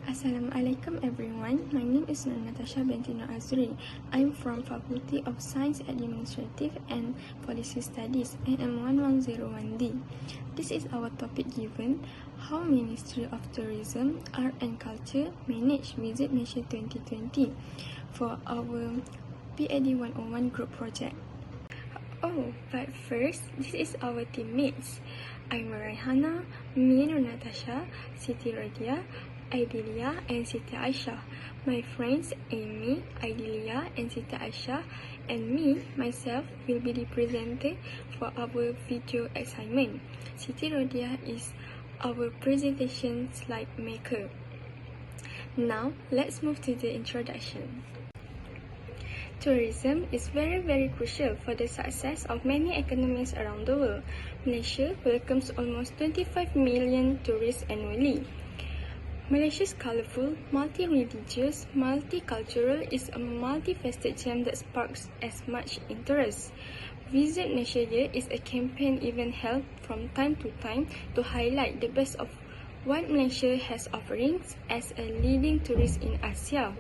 Assalamualaikum everyone. My name is Natasha Bentino Azri. I'm from Faculty of Science Administrative and Policy Studies NM1101D. This is our topic given how Ministry of Tourism, Art and Culture manage Visit Malaysia 2020 for our PAD101 group project. Oh, but first, this is our teammates. I'm Raihana, Mir Natasha, Siti Radia, Aidilia and Siti Aisha. My friends Amy, Aidilia and Siti Aisha and me, myself, will be the presenter for our video assignment. Siti Radia is our presentation slide maker. Now, let's move to the introduction. Tourism is very crucial for the success of many economies around the world. Malaysia welcomes almost 25 million tourists annually. Malaysia's colourful, multi-religious, multicultural is a multifaceted gem that sparks as much interest. Visit Malaysia Year is a campaign event held from time to time to highlight the best of what Malaysia has offerings as a leading tourist in Asia.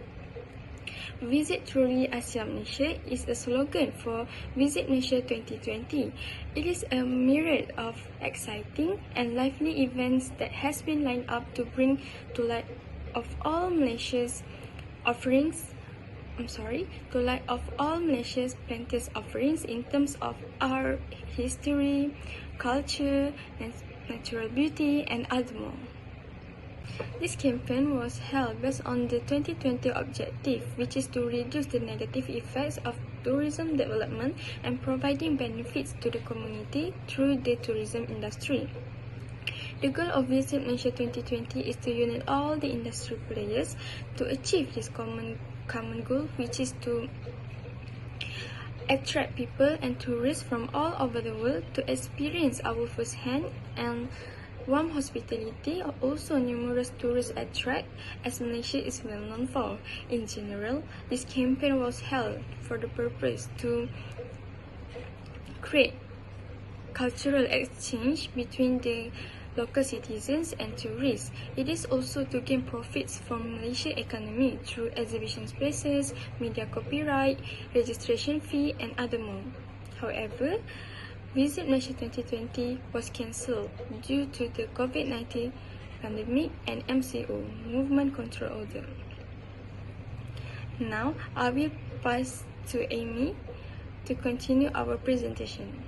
Visit Truly Asia Malaysia is a slogan for Visit Malaysia 2020. It is a myriad of exciting and lively events that has been lined up to bring to light of all Malaysia's offerings. To light of all Malaysia's plenteous offerings in terms of art, history, culture, and natural beauty, and other more. This campaign was held based on the 2020 objective, which is to reduce the negative effects of tourism development and providing benefits to the community through the tourism industry. The goal of Visit Malaysia 2020 is to unite all the industry players to achieve this common goal, which is to attract people and tourists from all over the world to experience our first-hand and warm hospitality are also numerous tourist attracts as Malaysia is well known for. In general, this campaign was held for the purpose to create cultural exchange between the local citizens and tourists. It is also to gain profits from Malaysia economy through exhibition spaces, media copyright, registration fee and other more. However, Visit Malaysia 2020 was cancelled due to the COVID-19 pandemic and MCO, Movement Control Order. Now, I will pass to Amy to continue our presentation.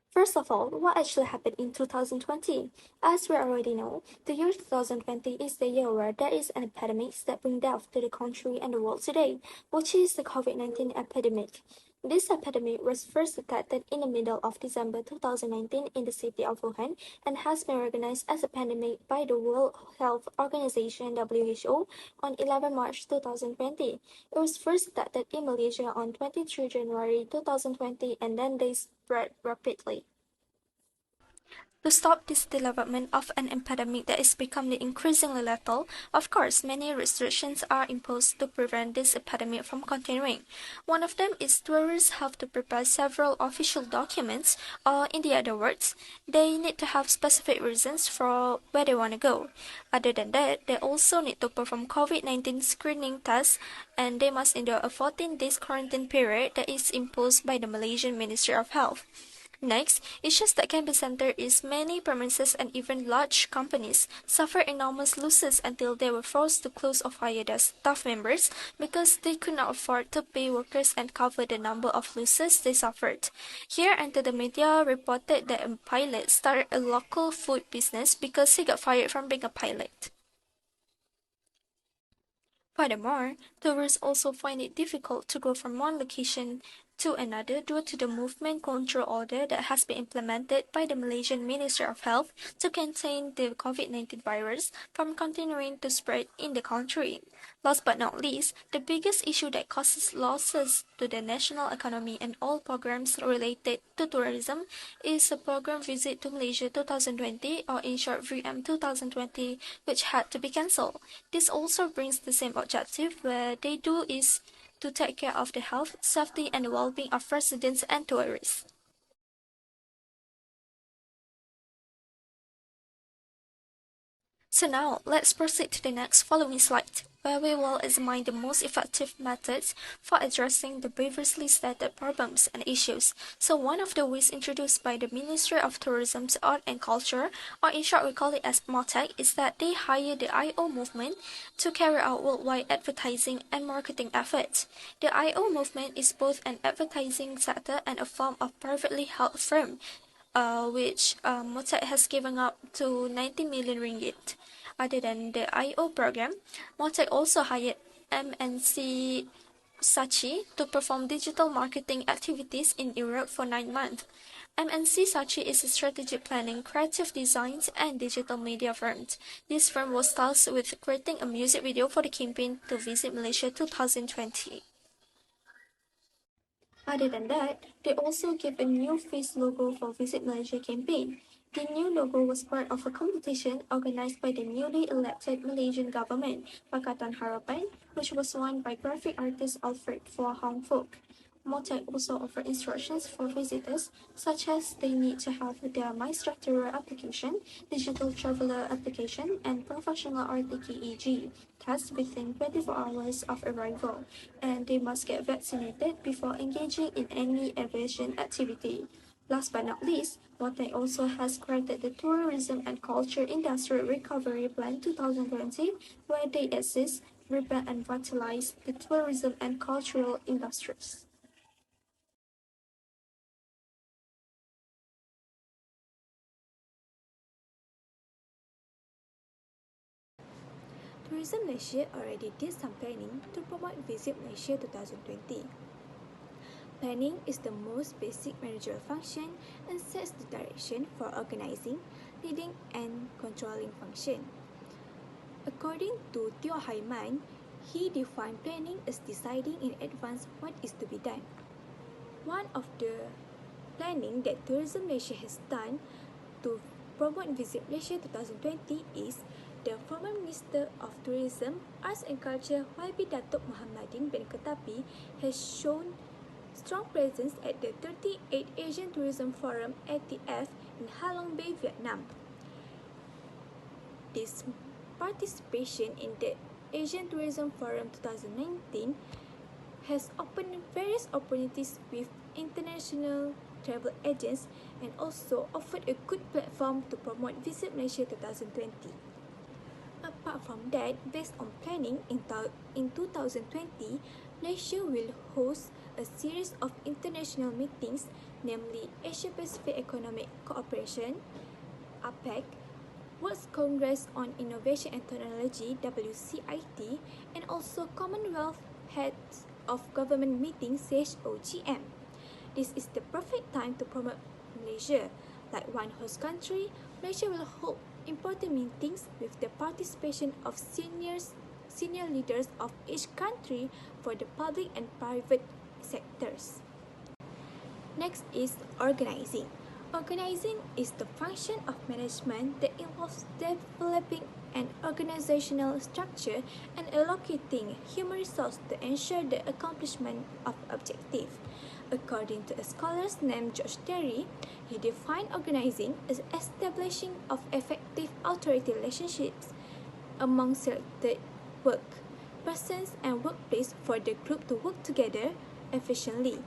First of all, what actually happened in 2020? As we already know, the year 2020 is the year where there is an epidemic that brings death to the country and the world today, which is the COVID-19 epidemic. This epidemic was first detected in the middle of December 2019 in the city of Wuhan and has been recognized as a pandemic by the World Health Organization (WHO) on 11 March 2020. It was first detected in Malaysia on 23 January 2020 and then they spread rapidly. To stop this development of an epidemic that is becoming increasingly lethal, of course, many restrictions are imposed to prevent this epidemic from continuing. One of them is tourists have to prepare several official documents, or in the other words, they need to have specific reasons for where they want to go. Other than that, they also need to perform COVID-19 screening tests and they must endure a 14 days quarantine period that is imposed by the Malaysian Ministry of Health. Next, issues that can be centered is many premises and even large companies suffer enormous losses until they were forced to close or fire their staff members because they could not afford to pay workers and cover the number of losses they suffered. Here enter the media reported that a pilot started a local food business because he got fired from being a pilot. Furthermore, tourists also find it difficult to go from one location to another due to the movement control order that has been implemented by the Malaysian Ministry of Health to contain the COVID-19 virus from continuing to spread in the country. Last but not least, the biggest issue that causes losses to the national economy and all programs related to tourism is the program Visit to Malaysia 2020 or in short VM 2020 which had to be cancelled. This also brings the same objective where they do is to take care of the health, safety and the well-being of residents and tourists. So now, let's proceed to the next following slide, where we will examine the most effective methods for addressing the previously stated problems and issues. So one of the ways introduced by the Ministry of Tourism, Art and Culture, or in short we call it as MOTAC, is that they hire the IO movement to carry out worldwide advertising and marketing efforts. The IO movement is both an advertising sector and a form of privately held firm, which MOTAC has given up to 90 million ringgit. Other than the IO program, MOTAC also hired MNC Sachi to perform digital marketing activities in Europe for 9 months. MNC Sachi is a strategic planning, creative designs, and digital media firm. This firm was tasked with creating a music video for the campaign to Visit Malaysia 2020. Other than that, they also gave a new face logo for Visit Malaysia campaign. The new logo was part of a competition organized by the newly elected Malaysian government, Pakatan Harapan, which was won by graphic artist Alfred Hong Fook. MOTAC also offered instructions for visitors, such as they need to have their MyStructurer application, digital traveler application, and professional RTKEG test within 24 hours of arrival, and they must get vaccinated before engaging in any aviation activity. Last but not least, MOTAC also has created the Tourism and Culture Industrial Recovery Plan 2020, where they assist, rebrand and vitalize the tourism and cultural industries. Tourism Malaysia already did some planning to promote Visit Malaysia 2020. Planning is the most basic managerial function and sets the direction for organizing, leading, and controlling function. According to Teo Haiman, he defined planning as deciding in advance what is to be done. One of the planning that Tourism Malaysia has done to promote Visit Malaysia 2020 is the former Minister of Tourism, Arts and Culture YB Datuk Muhammadin bin Ketapi has shown strong presence at the 38th Asian Tourism Forum ATF in Halong Bay, Vietnam. This participation in the Asian Tourism Forum 2019 has opened various opportunities with international travel agents and also offered a good platform to promote Visit Malaysia 2020. Apart from that, based on planning in 2020, Malaysia will host a series of international meetings, namely Asia Pacific Economic Cooperation, APEC, World Congress on Innovation and Technology, WCIT, and also Commonwealth Heads of Government Meeting, CHOGM. This is the perfect time to promote Malaysia. Like one host country, Malaysia will hold important meetings with the participation of senior leaders of each country for the public and private sectors. Next is organizing. Organizing is the function of management that involves developing an organizational structure and allocating human resources to ensure the accomplishment of objectives. According to a scholar named George Terry, he defined organizing as establishing of effective authority relationships among selected work, persons and workplace for the group to work together efficiently.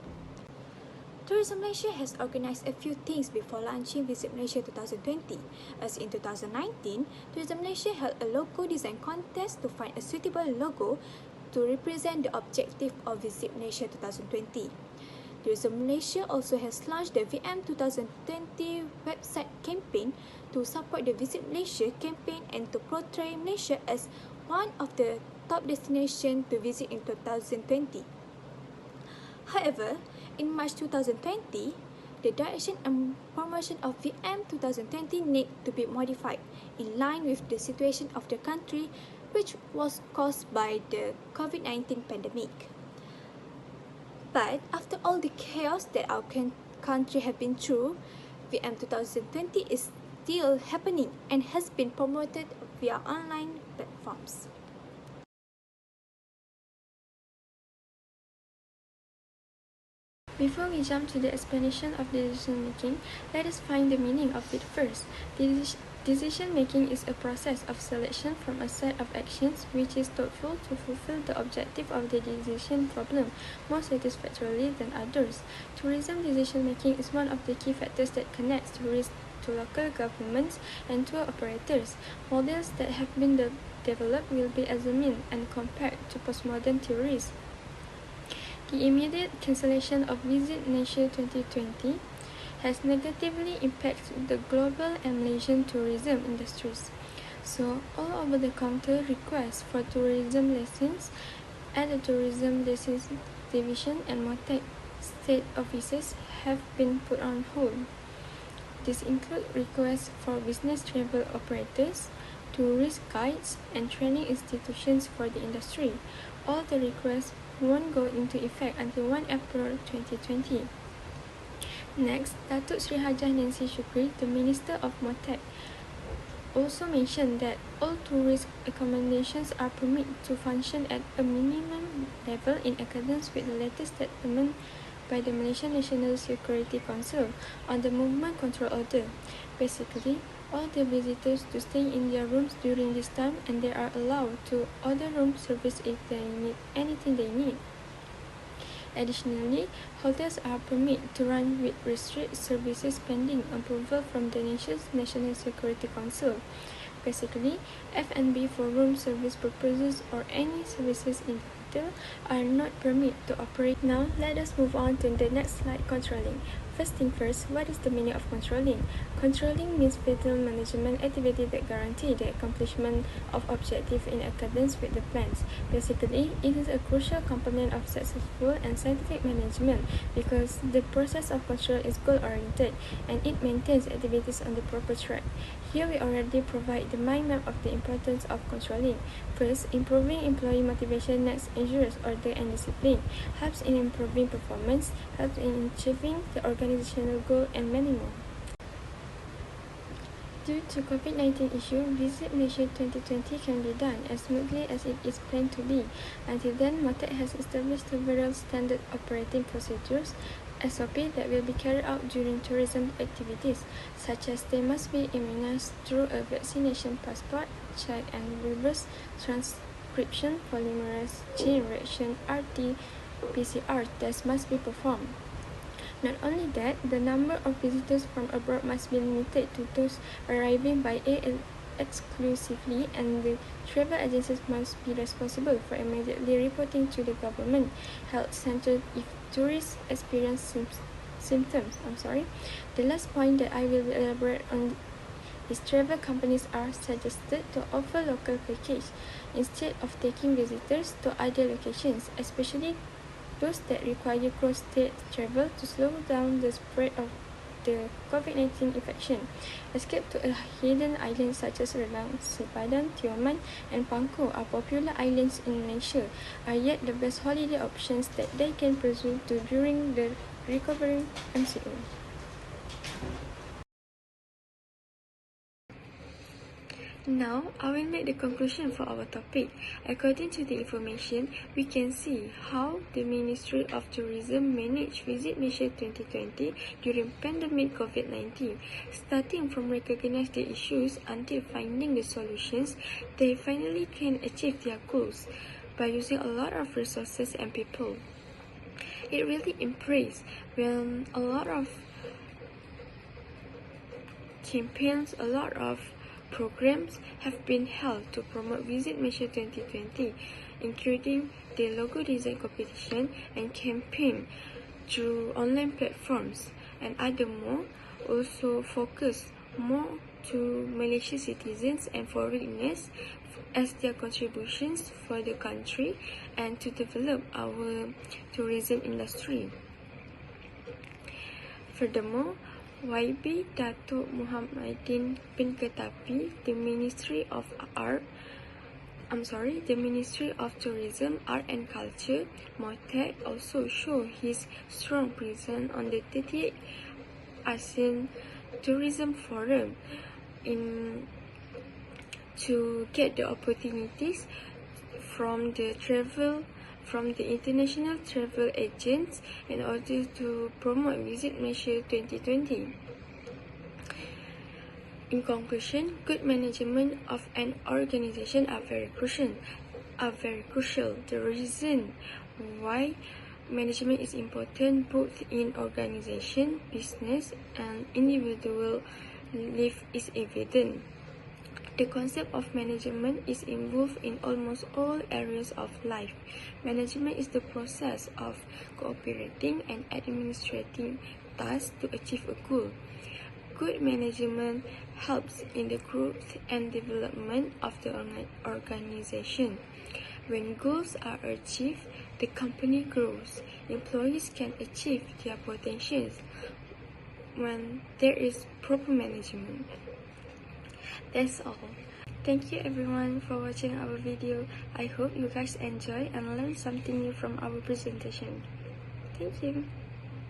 Tourism Malaysia has organised a few things before launching Visit Malaysia 2020. As in 2019, Tourism Malaysia held a logo design contest to find a suitable logo to represent the objective of Visit Malaysia 2020. Tourism Malaysia also has launched the VM 2020 website campaign to support the Visit Malaysia campaign and to portray Malaysia as one of the top destinations to visit in 2020. However, in March 2020, the direction and promotion of VM 2020 need to be modified in line with the situation of the country, which was caused by the COVID-19 pandemic. But after all the chaos that our country have been through, VM 2020 is still happening and has been promoted via online platforms. Before we jump to the explanation of decision making, let us find the meaning of it first. Decision-making is a process of selection from a set of actions which is thoughtful to fulfill the objective of the decision problem more satisfactorily than others. Tourism decision-making is one of the key factors that connects tourists to local governments and tour operators. Models that have been developed will be examined and compared to postmodern theories. The immediate cancellation of Visit Malaysia 2020 has negatively impacted the global and Malaysian tourism industries. So, all over-the-counter requests for tourism lessons at the Tourism Lessons Division and MOTEC state offices have been put on hold. These include requests for business travel operators, tourist guides, and training institutions for the industry. All the requests won't go into effect until 1 April 2020. Next, Datuk Sri Hajah Nancy Shukri, the Minister of MOTEC, also mentioned that all tourist accommodations are permitted to function at a minimum level in accordance with the latest statement by the Malaysian National Security Council on the Movement Control Order. Basically, all the visitors to stay in their rooms during this time, and they are allowed to order room service if they need anything they need. Additionally, hotels are permitted to run with restricted services pending approval from the nation's National Security Council. Basically, F&B for room service purposes or any services in the hotel are not permitted to operate. Now, let us move on to the next slide, controlling. First thing first, what is the meaning of controlling? Controlling means vital management activity that guarantee the accomplishment of objectives in accordance with the plans. Basically, it is a crucial component of successful and scientific management because the process of control is goal-oriented and it maintains activities on the proper track. Here we already provide the mind map of the importance of controlling. First, improving employee motivation next ensures order and discipline, helps in improving performance, helps in achieving the organizational goal, and many more. Due to COVID-19 issue, Visit Malaysia 2020 can be done as smoothly as it is planned to be. Until then, MOTEC has established several standard operating procedures SOP that will be carried out during tourism activities, such as they must be immunized through a vaccination passport, check and reverse transcription polymerase chain reaction RT-PCR test must be performed. Not only that, the number of visitors from abroad must be limited to those arriving by air exclusively, and the travel agencies must be responsible for immediately reporting to the government health center if tourists experience symptoms. The last point that I will elaborate on is travel companies are suggested to offer local package instead of taking visitors to other locations, especially those that require cross-state travel to slow down the spread of the COVID-19 infection. Escape to a hidden islands such as Renang, Sepadan, Tioman, and Pangkor are popular islands in Malaysia, are yet the best holiday options that they can pursue to during the recovering MCO. Now, I will make the conclusion for our topic. According to the information, we can see how the Ministry of Tourism managed Visit Malaysia 2020 during pandemic COVID-19. Starting from recognize the issues until finding the solutions, they finally can achieve their goals by using a lot of resources and people. It really impressed when a lot of campaigns, a lot of programs have been held to promote Visit Malaysia 2020, including the logo design competition and campaign through online platforms, and other more. Also focus more to Malaysian citizens and foreigners as their contributions for the country and to develop our tourism industry. Furthermore, YB Datuk Muhammadin bin Ketapi, the Ministry of Tourism, Art and Culture, MOTEC, also show his strong presence on the 38th ASEAN Tourism Forum to get the opportunities from the international travel agents in order to promote Visit Malaysia 2020. In conclusion, good management of an organization are very crucial. The reason why management is important both in organization, business, and individual life is evident. The concept of management is involved in almost all areas of life. Management is the process of cooperating and administrating tasks to achieve a goal. Good management helps in the growth and development of the organization. When goals are achieved, the company grows. Employees can achieve their potentials when there is proper management. That's all. Thank you everyone for watching our video. I hope you guys enjoy and learn something new from our presentation. Thank you.